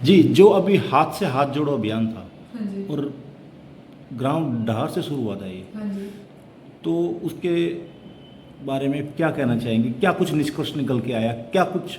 जी, जो अभी हाथ से हाथ जोड़ो अभियान था हाँ जी। और ग्राम डहार से शुरू हुआ था ये, हाँ जी। तो उसके बारे में क्या कहना चाहेंगे? क्या कुछ निष्कर्ष निकल के आया? क्या कुछ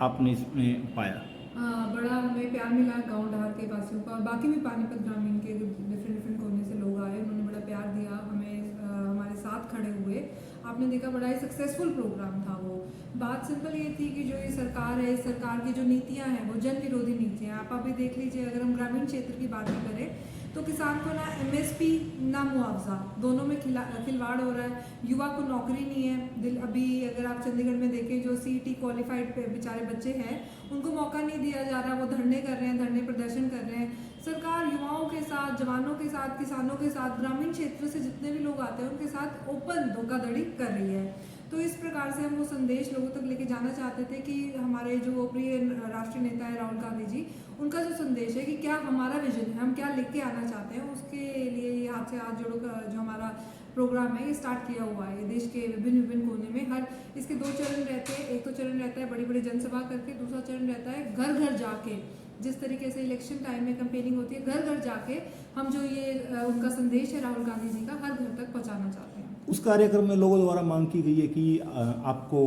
आपने इसमें पाया? बड़ा हमें प्यार मिला गांव डहार के वासियों का, और बाकी भी पानीपत ग्रामीण के डिफरेंट डिफरेंट कोने से लोग आए, उन्होंने बड़ा प्यार दिया हमें, हमारे साथ खड़े हुए। आपने देखा बड़ा ही सक्सेसफुल प्रोग्राम था वो। बात सिंपल ये थी कि जो ये सरकार है, इस सरकार की जो नीतियां हैं वो जन विरोधी नीतियां हैं। आप अभी देख लीजिए, अगर हम ग्रामीण क्षेत्र की बात करें तो किसान को ना एमएसपी ना मुआवजा, दोनों में खिलवाड़ हो रहा है। युवा को नौकरी नहीं है। अभी अगर आप चंडीगढ़ में देखें, जो सीईटी क्वालिफाइड बेचारे बच्चे हैं उनको मौका नहीं दिया जा रहा, वो धरने कर रहे हैं, धरने प्रदर्शन कर रहे हैं। सरकार युवाओं के साथ, जवानों के साथ, किसानों के साथ, ग्रामीण क्षेत्र से जितने भी लोग आते हैं उनके साथ ओपन धोखाधड़ी कर रही है। तो इस प्रकार से हम वो संदेश लोगों तक लेके जाना चाहते थे कि हमारे जो प्रिय राष्ट्रीय नेता है राहुल गांधी जी, उनका जो संदेश है कि क्या हमारा विजन है, हम क्या लेके आना चाहते हैं, उसके लिए ये हाथ से हाथ जोड़ो का जो हमारा प्रोग्राम है ये स्टार्ट किया हुआ है। देश के विभिन्न विभिन्न कोने में हर इसके 2 चरण रहते हैं। एक तो चरण रहता है बड़ी बड़ी जनसभा करके, दूसरा चरण रहता है घर घर जाके। जिस तरीके से इलेक्शन टाइम में कैंपेनिंग होती है, घर घर जाके हम जो ये उनका संदेश है राहुल गांधी जी का, हर घर तक पहुंचाना चाहते हैं। उस कार्यक्रम में लोगों द्वारा मांग की गई है कि आपको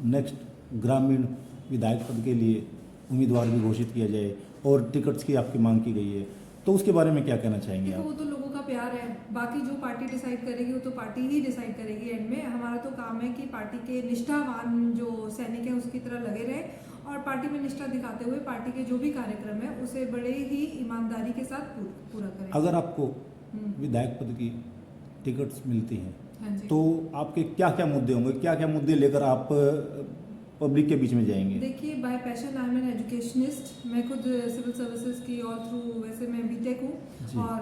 नेक्स्ट ग्रामीण विधायक पद के लिए उम्मीदवार भी घोषित किया जाए और टिकट्स की आपकी मांग की गई है, तो उसके बारे में क्या कहना चाहेंगे आप? वो तो लोगों का प्यार है, बाकी जो पार्टी डिसाइड करेगी वो तो पार्टी ही डिसाइड करेगी एंड में। हमारा तो काम है कि पार्टी के निष्ठावान जो सैनिक हैं उसकी तरह लगे रहे और पार्टी में निष्ठा दिखाते हुए पार्टी के जो भी कार्यक्रम है उसे बड़े ही ईमानदारी के साथ पूरा करें। अगर आपको विधायक पद की टिकट्स मिलती हैं, हाँ जी। तो आपके क्या क्या मुद्दे होंगे, क्या क्या मुद्दे लेकर आप पब्लिक के बीच में जाएंगे? देखिए, bye passion I am an educationist. मैं खुद सिविल सर्विसेज की और थ्रू वैसे मैं बीटेक हूँ और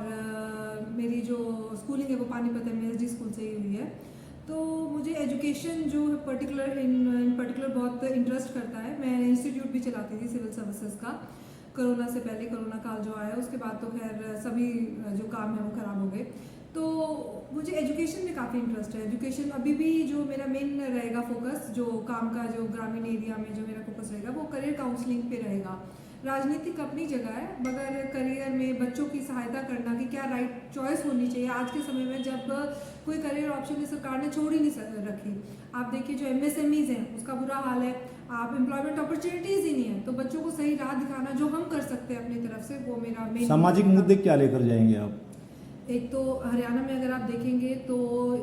मेरी जो स्कूलिंग है वो पानीपत एमएसडी स्कूल से ही हुई है। तो मुझे एजुकेशन जो पर्टिकुलर इन पर्टिकुलर बहुत इंटरेस्ट करता है। मैं इंस्टीट्यूट भी चलाती थी सिविल सर्विसेज का, कोरोना से पहले। कोरोना काल जो आया उसके बाद तो खैर सभी जो काम है वो खराब हो गए। तो मुझे एजुकेशन में काफ़ी इंटरेस्ट है। एजुकेशन अभी भी जो मेरा मेन रहेगा फोकस, जो काम का जो ग्रामीण एरिया में जो मेरा फोकस रहेगा वो करियर काउंसलिंग पे रहेगा। राजनीतिक अपनी जगह है, मगर करियर में बच्चों की सहायता करना कि क्या राइट चॉइस होनी चाहिए आज के समय में, जब कोई करियर ऑप्शन सरकार ने छोड़ ही नहीं रखी। आप देखिए जो एमएसएमईज हैं उसका बुरा हाल है, आप एम्प्लॉयमेंट अपॉर्चुनिटीज ही नहीं है। तो बच्चों को सही राह दिखाना जो हम कर सकते हैं अपनी तरफ से, वो मेरा मेन। सामाजिक मुद्दे क्या लेकर जाएंगे आप? एक तो हरियाणा में अगर आप देखेंगे तो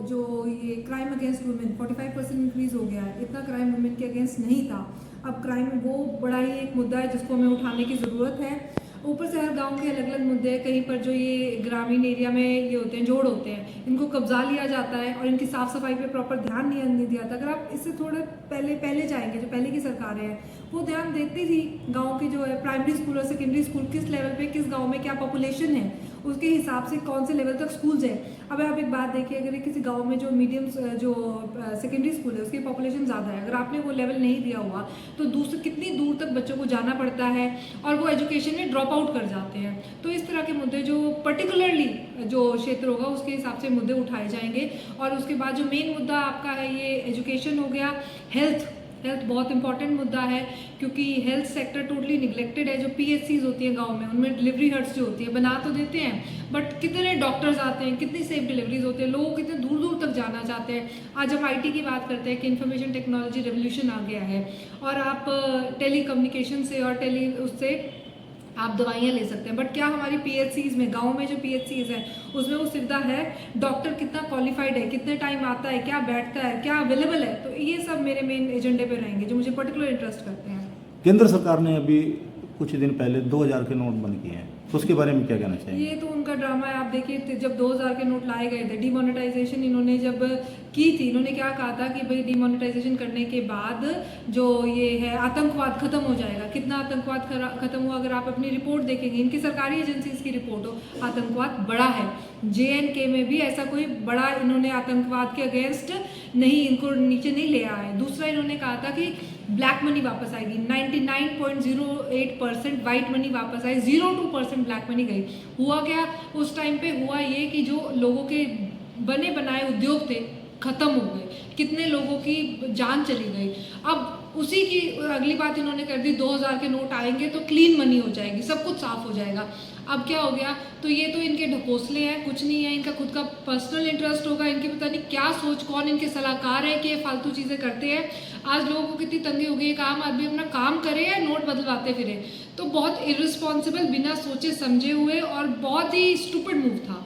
जो ये क्राइम अगेंस्ट वुमेन 45% इंक्रीज हो गया है। इतना क्राइम वुमेन के अगेंस्ट नहीं था, अब क्राइम वो बड़ा ही एक मुद्दा है जिसको हमें उठाने की ज़रूरत है। ऊपर से हर गांव के अलग अलग मुद्दे हैं। कहीं पर जो ये ग्रामीण एरिया में ये होते हैं, जोड़ होते हैं, इनको कब्जा लिया जाता है और इनकी साफ सफाई पे प्रॉपर ध्यान नहीं दिया जाता। अगर आप इससे थोड़े पहले जाएंगे, जो पहले की सरकारें हैं वो ध्यान देती थी गांव के जो है प्राइमरी स्कूल और सेकेंडरी स्कूल, किस लेवल पे किस गांव में क्या पॉपुलेशन है उसके हिसाब से कौन से लेवल तक स्कूल्स हैं। अब आप एक बात देखिए, अगर किसी गांव में जो मीडियम जो सेकेंडरी स्कूल है उसकी पॉपुलेशन ज़्यादा है, अगर आपने वो लेवल नहीं दिया हुआ तो दूसरे कितनी दूर तक बच्चों को जाना पड़ता है और वो एजुकेशन में ड्रॉप आउट कर जाते हैं। तो इस तरह के मुद्दे जो पर्टिकुलरली जो क्षेत्र होगा उसके हिसाब से मुद्दे उठाए जाएंगे। और उसके बाद जो मेन मुद्दा आपका है ये एजुकेशन हो गया। हेल्थ बहुत इंपॉर्टेंट मुद्दा है, क्योंकि हेल्थ सेक्टर टोटली निगलेक्टेड है। जो पीएचसीज होती हैं गांव में, उनमें डिलीवरी हट्स जो होती है बना तो देते हैं, बट कितने डॉक्टर्स आते हैं, कितनी सेफ डिलीवरीज होती है, लोग कितने दूर दूर तक जाना चाहते हैं। आज हम आईटी की बात करते हैं कि इन्फॉर्मेशन टेक्नोलॉजी रेवोल्यूशन आ गया है और आप टेली कम्युनिकेशन से और उससे आप दवाइयाँ ले सकते हैं, बट क्या हमारी पीएचसीज में, गांव में जो पीएचसीज हैं उसमें वो सुविधा है? डॉक्टर कितना क्वालिफाइड है, कितने टाइम आता है, क्या बैठता है, क्या अवेलेबल है? तो ये सब मेरे मेन एजेंडे पे रहेंगे जो मुझे पर्टिकुलर इंटरेस्ट करते हैं। केंद्र सरकार ने अभी कुछ दिन पहले 2000 के नोट बंद किए हैं, तो उसके बारे में क्या कहना चाहिए? ये तो उनका ड्रामा है। आप देखिए जब 2000 के नोट लाए गए थे, डिमोनेटाइजेशन इन्होंने जब की थी, इन्होंने क्या कहा था कि भाई डिमोनेटाइजेशन करने के बाद जो ये है आतंकवाद खत्म हो जाएगा। कितना आतंकवाद खत्म हुआ? अगर आप अपनी रिपोर्ट देखेंगे, इनकी सरकारी एजेंसीज की रिपोर्ट हो, आतंकवाद बढ़ा है। JNK में भी ऐसा कोई बड़ा इन्होंने आतंकवाद के अगेंस्ट नहीं, इनको नीचे नहीं ले आया है। दूसरा इन्होंने कहा था कि ब्लैक मनी वापस आएगी। 99.08% वाइट मनी वापस आई, 0.2% ब्लैक मनी गई। हुआ क्या उस टाइम पे? हुआ ये कि जो लोगों के बने बनाए उद्योग थे खत्म हो गए, कितने लोगों की जान चली गई। अब उसी की अगली बात इन्होंने कर दी, 2000 के नोट आएंगे तो क्लीन मनी हो जाएगी, सब कुछ साफ हो जाएगा। अब क्या हो गया, तो ये तो इनके ढकोसले हैं, कुछ नहीं है, इनका खुद का पर्सनल इंटरेस्ट होगा, इनकी पता नहीं क्या सोच, कौन इनके सलाहकार है कि ये फालतू चीज़ें करते हैं। आज लोगों को कितनी तंगी हो गई, एक आम आदमी अपना काम करे या नोट बदलवाते फिरे, तो बहुत इररिस्पॉन्सिबल, बिना सोचे समझे हुए और बहुत ही स्टूपिड मूव था।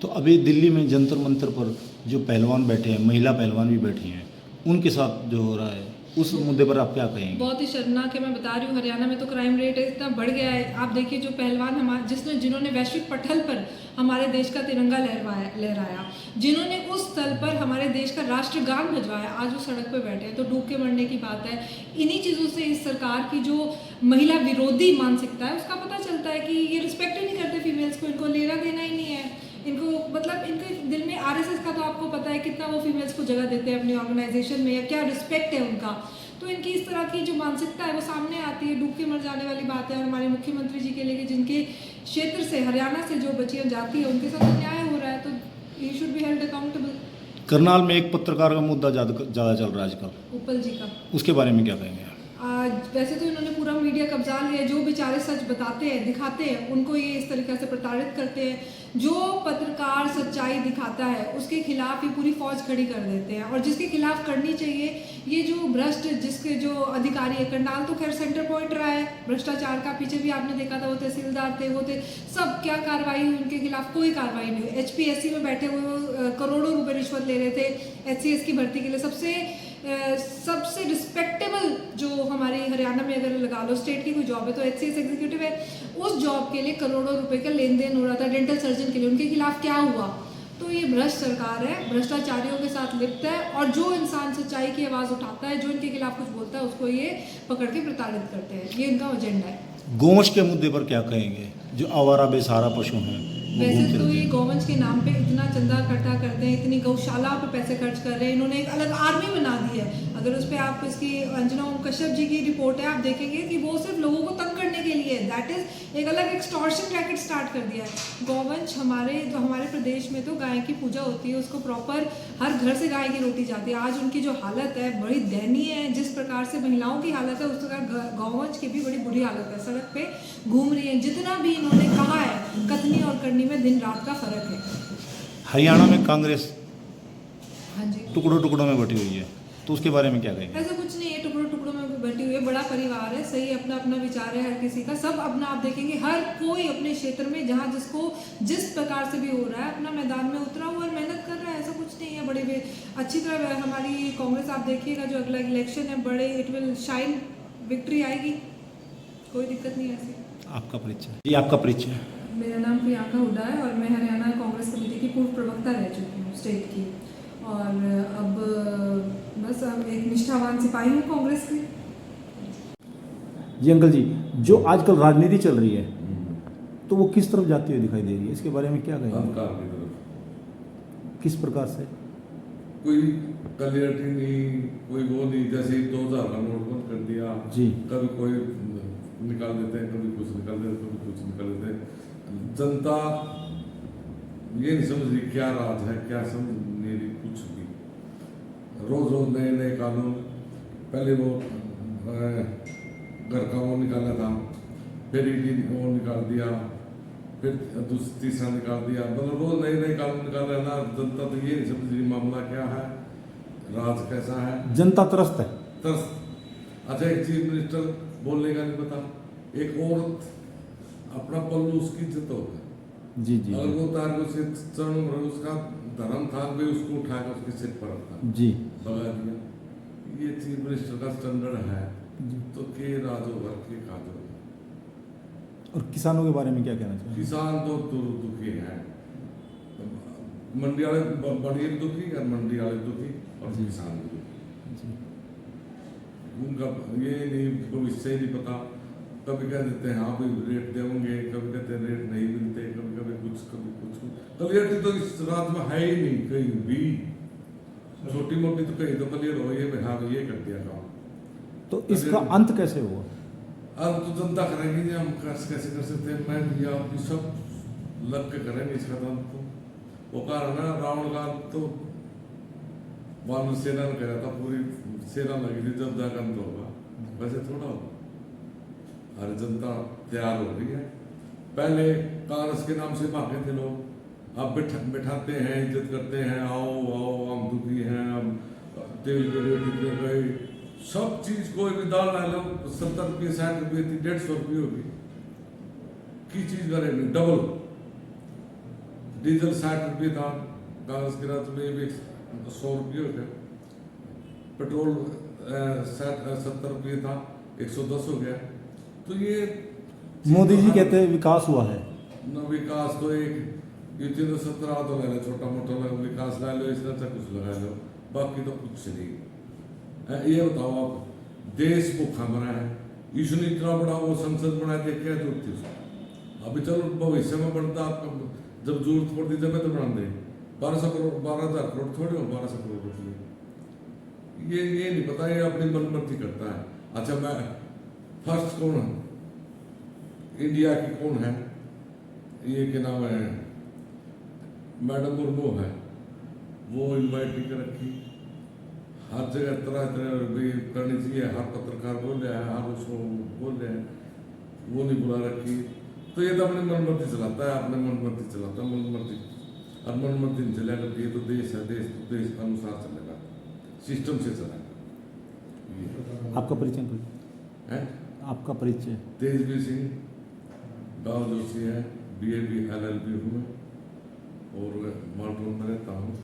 तो अभी दिल्ली में जंतर मंतर पर जो पहलवान बैठे हैं, महिला पहलवान भी बैठी हैं, उनके साथ जो हो रहा है उस मुद्दे पर आप क्या कहेंगे? बहुत ही शर्मनाक है। मैं बता रही हूँ, हरियाणा में तो क्राइम रेट इतना बढ़ गया है। आप देखिए जो पहलवान हमारे जिन्होंने वैश्विक पटल पर हमारे देश का तिरंगा लहराया, जिन्होंने उस स्थल पर हमारे देश का राष्ट्रगान भिजवाया, आज वो सड़क पर बैठे हैं, तो डूब के मरने की बात है। इन्हीं चीज़ों से इस सरकार की जो महिला विरोधी मानसिकता है उसका पता चलता है कि ये रिस्पेक्ट ही नहीं करते फीमेल्स को, इनको लेना देना ही नहीं है इनको, मतलब इनके दिल में आरएसएस का तो आपको पता है कितना वो फीमेल्स को जगह देते हैं अपनी ऑर्गेनाइजेशन में, या क्या रिस्पेक्ट है उनका। तो इनकी इस तरह की जो मानसिकता है वो सामने आती है, डूब के मर जाने वाली बात है। और हमारे मुख्यमंत्री जी के लिए जिनके क्षेत्र से, हरियाणा से जो बच्चियाँ जाती है उनके साथ अन्याय हो रहा है, तो he should be held accountable. Karnal में एक पत्रकार का मुद्दा ज़्यादा चल रहा है आजकल, उपल जी का, उसके बारे में क्या कहेंगे? आज वैसे तो इन्होंने पूरा मीडिया कब्जा लिया है, जो बेचारे सच बताते हैं, दिखाते हैं, उनको ये इस तरीके से प्रताड़ित करते हैं। जो पत्रकार सच्चाई दिखाता है उसके खिलाफ ही पूरी फौज खड़ी कर देते हैं, और जिसके खिलाफ करनी चाहिए, ये जो भ्रष्ट जिसके जो अधिकारी है, करनाल तो खैर सेंटर पॉइंट रहा है भ्रष्टाचार का, पीछे भी आपने देखा था, वो तहसीलदार थे, वो थे, सब क्या कार्रवाई हुई उनके खिलाफ? कोई कार्रवाई नहीं हुई। HPSC में बैठे हुए करोड़ों रुपए रिश्वत ले रहे थे HCS की भर्ती के लिए। सबसे रिस्पेक्टेबल जो हमारी हरियाणा में अगर लगा लो स्टेट की कोई जॉब है तो HCS एग्जीक्यूटिव है, उस जॉब के लिए करोड़ों रुपए का लेन देन हो रहा था डेंटल सर्जन के लिए, उनके खिलाफ क्या हुआ? तो ये भ्रष्ट सरकार है, भ्रष्टाचारियों के साथ लिप्त है, और जो इंसान सच्चाई की आवाज़ उठाता है, जो इनके खिलाफ कुछ बोलता है, उसको ये पकड़ के प्रताड़ित करते हैं, ये इनका एजेंडा है। गोवंश के मुद्दे पर क्या कहेंगे? जो आवारा बेसहारा पशु हैं, वैसे तो ये गौवंश के नाम पे इतना चंदा इकट्ठा करते हैं, इतनी गौशाला पे पैसे खर्च कर रहे हैं, इन्होंने एक अलग आर्मी बना दी है। अगर उस पर आप इसकी अंजना ओम कश्यप जी की रिपोर्ट है, आप देखेंगे कि वो सिर्फ लोगों को तंग करने के लिए, दैट इज एक अलग एक्सटॉर्शन रैकेट स्टार्ट कर दिया है। गौवंश हमारे प्रदेश में तो गाय की पूजा होती है, उसको प्रॉपर हर घर से गाय की रोटी जाती है। आज उनकी जो हालत है बड़ी दयनीय है, जिस प्रकार से महिलाओं की हालत है उस प्रकार गौवंश की भी बड़ी बुरी हालत है, सड़क पे घूम रही है। जितना भी इन्होंने कहा है, कथनी और करनी में दिन रात का फर्क है। हरियाणा में कांग्रेस हाँ जी, टुकड़ों टुकड़ों में बटी हुई है, तो उसके बारे में क्या कहेंगे? ऐसा कुछ नहीं है, टुकड़ों टुकड़ों में बटी हुई है, बड़ा परिवार है, सही, अपना अपना विचार है हर किसी का, सब अपना, आप देखेंगे हर कोई अपने क्षेत्र में जहाँ जिसको जिस प्रकार से भी हो रहा है अपना मैदान में उतरा हुआ और मेहनत कर रहा है, ऐसा कुछ नहीं है। बड़े अच्छी तरह हमारी कांग्रेस, आप देखिएगा जो अगला इलेक्शन है, बड़े इट विल शाइन, विक्ट्री आएगी, कोई दिक्कत नहीं है ऐसी। आपका परिचय जी, आपका परिचय? मेरा नाम प्रियंका हुड्डा है और मैं हरियाणा कांग्रेस कमेटी की पूर्व प्रवक्ता रह चुकी हूँ स्टेट की, और अब बस अब एक निष्ठावान सिपाही हूँ कांग्रेस की। जी अंकल जी, जो आजकल राजनीति चल रही है तो वो किस तरफ जाती हुई दिखाई दे रही है, इसके बारे में क्या कहेंगे? अंधकार की तरफ। किस प्रकार से? कोई क्लियरिटी नहीं, कोई वो नहीं, जैसे 2000 का नोट बंद कर दिया जी, कभी कोई निकाल देते हैं, कभी कुछ निकाल देते हैं, कभी कुछ निकाल देते हैं। जनता ये नहीं समझ रही क्या राज है, क्या समझ नहीं रही कुछ भी। रोज रोज नए नए कानून, पहले वो घर का वो निकाला था, फिर ईडी वो निकाल दिया, फिर तीसरा निकाल दिया, मतलब रोज नए नए कानून निकाल रहे ना। जनता तो ये नहीं समझ रही मामला क्या है, राज कैसा है, जनता त्रस्त है। तरस। अच्छा, एक चीफ मिनिस्टर बोलने का नहीं पता, एक औरत अपना पल्लू, उसकी इज्जत हो गई जी जी अगर वो उतार के उसके चरणों में, उसका धर्म था भाई, उसको उठा के उसके सिर पर रखा, जी भगा दिया। ये चीफ मिनिस्टर का स्टैंडर्ड है जी। तो के राजो भर के काजो। और किसानों के बारे में क्या कहना चाहिए? किसान तो दुखी है, मंडी वाले बड़ी दुखी और मंडी वाले दुखी और जी। किसान भी दुखी। जी उनका ये नहीं, भविष्य ही नहीं पता। कभी कह देते हैं हाँ भाई रेट देंगे, कभी कहते हैं रेट नहीं मिलते, कभी कभी कुछ, कभी कुछ। क्लियरिटी तो इस राज्य में है ही नहीं कहीं भी, छोटी मोटी तो कहीं तो क्लियर हो, ये हाँ ये कर दिया काम। तो इसका अंत कैसे हुआ? अब तो जनता करेंगे जी, हम कैसे कर सकते हैं? मैं भी आप भी सब लग के करेंगे इसका। तो वो कारण है रावण का तो वानर सेना ने कहा था पूरी सेना लगी थी जब जाकर अंत होगा, वैसे थोड़ा होगा। हर जनता तैयार हो रही है। पहले कांग्रेस के नाम से भागे थे लोग, अब बैठाते हैं, इज्जत करते हैं, आओ आओ हम दुखी हैं, हम तेल के रेट इतने गए, सब चीज कोई भी दाल ला लो 70 रुपये 60 रुपये थी, 150 रुपये होगी की चीज करेंगे डबल। डीजल 60 रुपये था कांग्रेस के राज में, भी 100 रुपये हो गया। पेट्रोल 70 रुपये था, 110 हो गया। तो ये मोदी जी कहते हैं विकास हुआ है। न विकास तो एक ये तो 17 तो ले लो, छोटा मोटा विकास ला लो, इसका अच्छा कुछ लगा लो, बाकी तो कुछ नहीं। ये बताओ आप, देश भूखा मरा है, इसने इतना बड़ा वो संसद बना के क्या जरूरत थी उसको? अभी चलो भविष्य में बनता, आपका जब जरूरत पड़ती जब तो बना दे। 1200 करोड़ 12,000 करोड़ थोड़े हो 1200 करोड़ रुपये। ये नहीं पता, ये अपनी मनमर्जी करता है। अच्छा मैं फर्स्ट कौन है इंडिया की, कौन है ये के नाम है मैडम मुर्मू है, वो इन्वाइट नहीं कर रखी। हर जगह तरह तरह भी करनी चाहिए, हर पत्रकार बोल रहा है, हर उसको बोल रहे हैं, वो नहीं बुला रखी। तो ये तो अपने मनमर्जी चलाता है, अपने मनमर्जी चलाता है, मनमर्जी और मनमर्जी नहीं चलेगा। ये तो देश है, देश तो देश के अनुसार चलेगा, सिस्टम से चलेगा। आपका परिचय है आपका परिचय? तेजवीर सिंह, गाँव जोशी है, BA LLB हूँ और मालरोड में रहता हूँ।